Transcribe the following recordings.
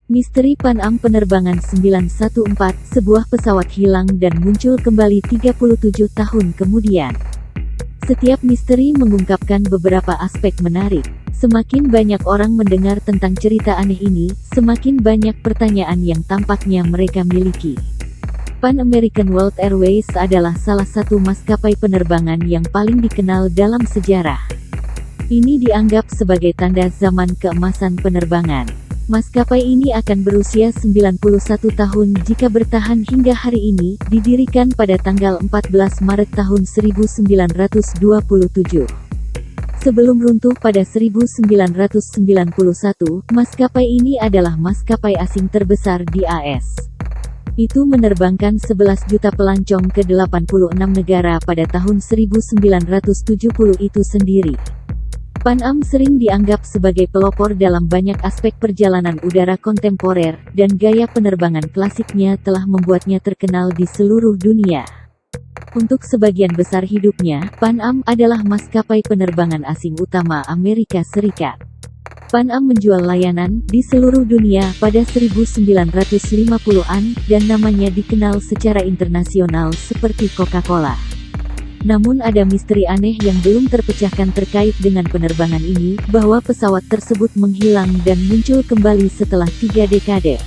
Misteri Pan Am Penerbangan 914, sebuah pesawat hilang dan muncul kembali 37 tahun kemudian. Setiap misteri mengungkapkan beberapa aspek menarik. Semakin banyak orang mendengar tentang cerita aneh ini, semakin banyak pertanyaan yang tampaknya mereka miliki. Pan American World Airways adalah salah satu maskapai penerbangan yang paling dikenal dalam sejarah. Ini dianggap sebagai tanda zaman keemasan penerbangan. Maskapai ini akan berusia 91 tahun jika bertahan hingga hari ini, didirikan pada tanggal 14 Maret tahun 1927. Sebelum runtuh pada 1991, maskapai ini adalah maskapai asing terbesar di AS. Itu menerbangkan 11 juta pelancong ke 86 negara pada tahun 1970 itu sendiri. Pan Am sering dianggap sebagai pelopor dalam banyak aspek perjalanan udara kontemporer, dan gaya penerbangan klasiknya telah membuatnya terkenal di seluruh dunia. Untuk sebagian besar hidupnya, Pan Am adalah maskapai penerbangan asing utama Amerika Serikat. Pan Am menjual layanan di seluruh dunia pada 1950-an, dan namanya dikenal secara internasional seperti Coca-Cola. Namun ada misteri aneh yang belum terpecahkan terkait dengan penerbangan ini, bahwa pesawat tersebut menghilang dan muncul kembali setelah 3 dekade.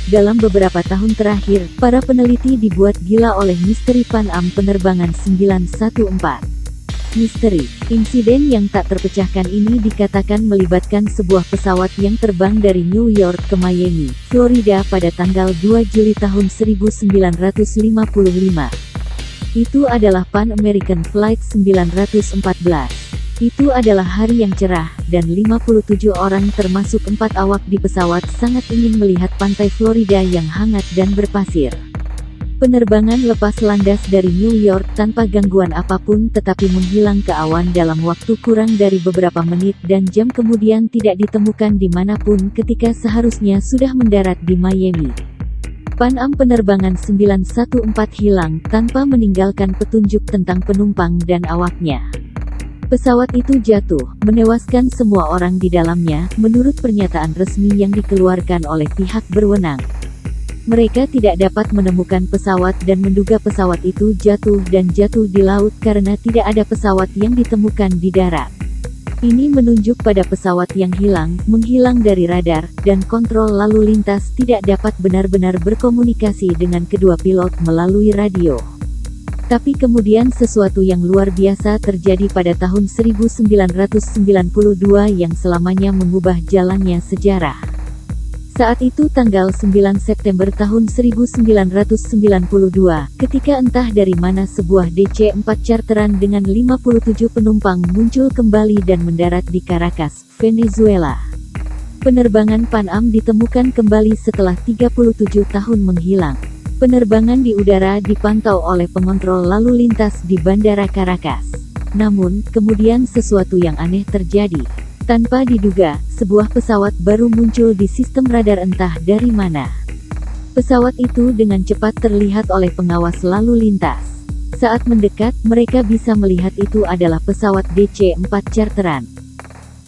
Dalam beberapa tahun terakhir, para peneliti dibuat gila oleh misteri Pan Am Penerbangan 914. Misteri, insiden yang tak terpecahkan ini dikatakan melibatkan sebuah pesawat yang terbang dari New York ke Miami, Florida pada tanggal 2 Juli tahun 1955. Itu adalah Pan American Flight 914. Itu adalah hari yang cerah, dan 57 orang termasuk 4 awak di pesawat sangat ingin melihat pantai Florida yang hangat dan berpasir. Penerbangan lepas landas dari New York tanpa gangguan apapun tetapi menghilang ke awan dalam waktu kurang dari beberapa menit dan jam kemudian tidak ditemukan dimanapun ketika seharusnya sudah mendarat di Miami. Pan Am Penerbangan 914 hilang tanpa meninggalkan petunjuk tentang penumpang dan awaknya. Pesawat itu jatuh, menewaskan semua orang di dalamnya, menurut pernyataan resmi yang dikeluarkan oleh pihak berwenang. Mereka tidak dapat menemukan pesawat dan menduga pesawat itu jatuh dan jatuh di laut karena tidak ada pesawat yang ditemukan di darat. Ini menunjuk pada pesawat yang menghilang dari radar, dan kontrol lalu lintas tidak dapat benar-benar berkomunikasi dengan kedua pilot melalui radio. Tapi kemudian sesuatu yang luar biasa terjadi pada tahun 1992 yang selamanya mengubah jalannya sejarah. Saat itu tanggal 9 September tahun 1992, ketika entah dari mana sebuah DC-4 charteran dengan 57 penumpang muncul kembali dan mendarat di Caracas, Venezuela. Penerbangan Pan Am ditemukan kembali setelah 37 tahun menghilang. Penerbangan di udara dipantau oleh pengontrol lalu lintas di Bandara Caracas. Namun, kemudian sesuatu yang aneh terjadi. Tanpa diduga, sebuah pesawat baru muncul di sistem radar entah dari mana. Pesawat itu dengan cepat terlihat oleh pengawas lalu lintas. Saat mendekat, mereka bisa melihat itu adalah pesawat DC-4 charteran.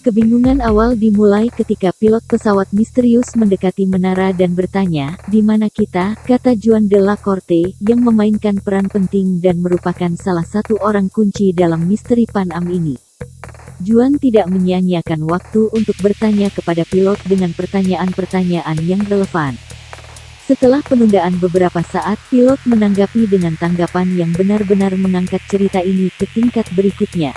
Kebingungan awal dimulai ketika pilot pesawat misterius mendekati menara dan bertanya, "Di mana kita?" kata Juan de la Corte, yang memainkan peran penting dan merupakan salah satu orang kunci dalam misteri Pan Am ini. Juan tidak menyia-nyiakan waktu untuk bertanya kepada pilot dengan pertanyaan-pertanyaan yang relevan. Setelah penundaan beberapa saat, pilot menanggapi dengan tanggapan yang benar-benar mengangkat cerita ini ke tingkat berikutnya.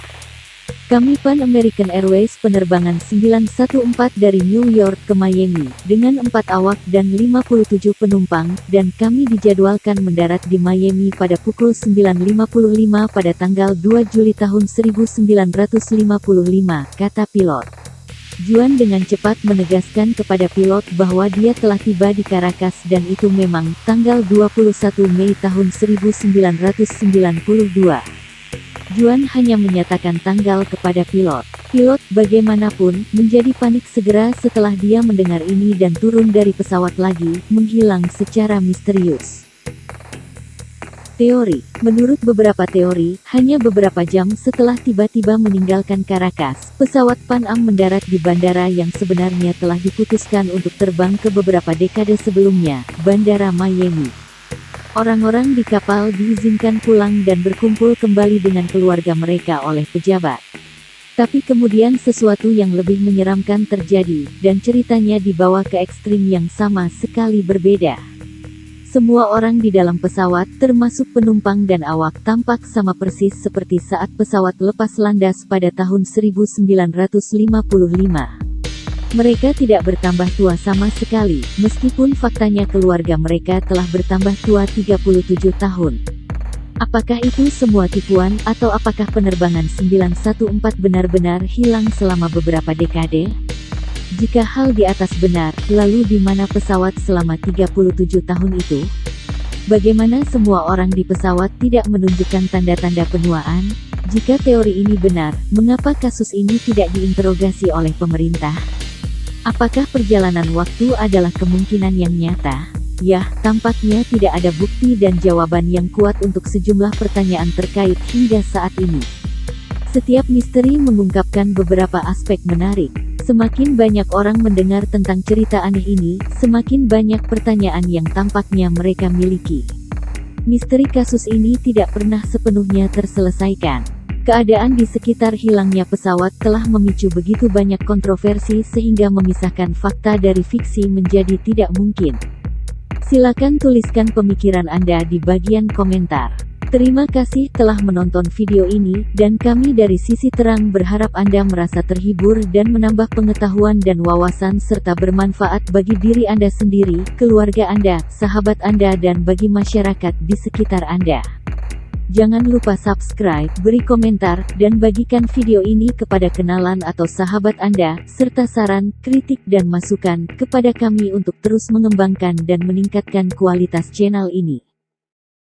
"Kami Pan American Airways Penerbangan 914 dari New York ke Miami, dengan 4 awak dan 57 penumpang, dan kami dijadwalkan mendarat di Miami pada pukul 9.55 pada tanggal 2 Juli tahun 1955, kata pilot. Juan dengan cepat menegaskan kepada pilot bahwa dia telah tiba di Caracas dan itu memang tanggal 21 Mei tahun 1992. Juan hanya menyatakan tanggal kepada pilot. Pilot, bagaimanapun, menjadi panik segera setelah dia mendengar ini dan turun dari pesawat lagi, menghilang secara misterius. Teori. Menurut beberapa teori, hanya beberapa jam setelah tiba-tiba meninggalkan Caracas, pesawat Pan Am mendarat di bandara yang sebenarnya telah diputuskan untuk terbang ke beberapa dekade sebelumnya, Bandara Miami. Orang-orang di kapal diizinkan pulang dan berkumpul kembali dengan keluarga mereka oleh pejabat. Tapi kemudian sesuatu yang lebih menyeramkan terjadi, dan ceritanya dibawa ke ekstrim yang sama sekali berbeda. Semua orang di dalam pesawat, termasuk penumpang dan awak, tampak sama persis seperti saat pesawat lepas landas pada tahun 1955. Mereka tidak bertambah tua sama sekali, meskipun faktanya keluarga mereka telah bertambah tua 37 tahun. Apakah itu semua tipuan, atau apakah penerbangan 914 benar-benar hilang selama beberapa dekade? Jika hal di atas benar, lalu di mana pesawat selama 37 tahun itu? Bagaimana semua orang di pesawat tidak menunjukkan tanda-tanda penuaan? Jika teori ini benar, mengapa kasus ini tidak diinterogasi oleh pemerintah? Apakah perjalanan waktu adalah kemungkinan yang nyata? Yah, tampaknya tidak ada bukti dan jawaban yang kuat untuk sejumlah pertanyaan terkait hingga saat ini. Setiap misteri mengungkapkan beberapa aspek menarik. Semakin banyak orang mendengar tentang cerita aneh ini, semakin banyak pertanyaan yang tampaknya mereka miliki. Misteri kasus ini tidak pernah sepenuhnya terselesaikan. Keadaan di sekitar hilangnya pesawat telah memicu begitu banyak kontroversi sehingga memisahkan fakta dari fiksi menjadi tidak mungkin. Silakan tuliskan pemikiran Anda di bagian komentar. Terima kasih telah menonton video ini, dan kami dari Sisi Terang berharap Anda merasa terhibur dan menambah pengetahuan dan wawasan serta bermanfaat bagi diri Anda sendiri, keluarga Anda, sahabat Anda dan bagi masyarakat di sekitar Anda. Jangan lupa subscribe, beri komentar, dan bagikan video ini kepada kenalan atau sahabat Anda, serta saran, kritik dan masukan kepada kami untuk terus mengembangkan dan meningkatkan kualitas channel ini.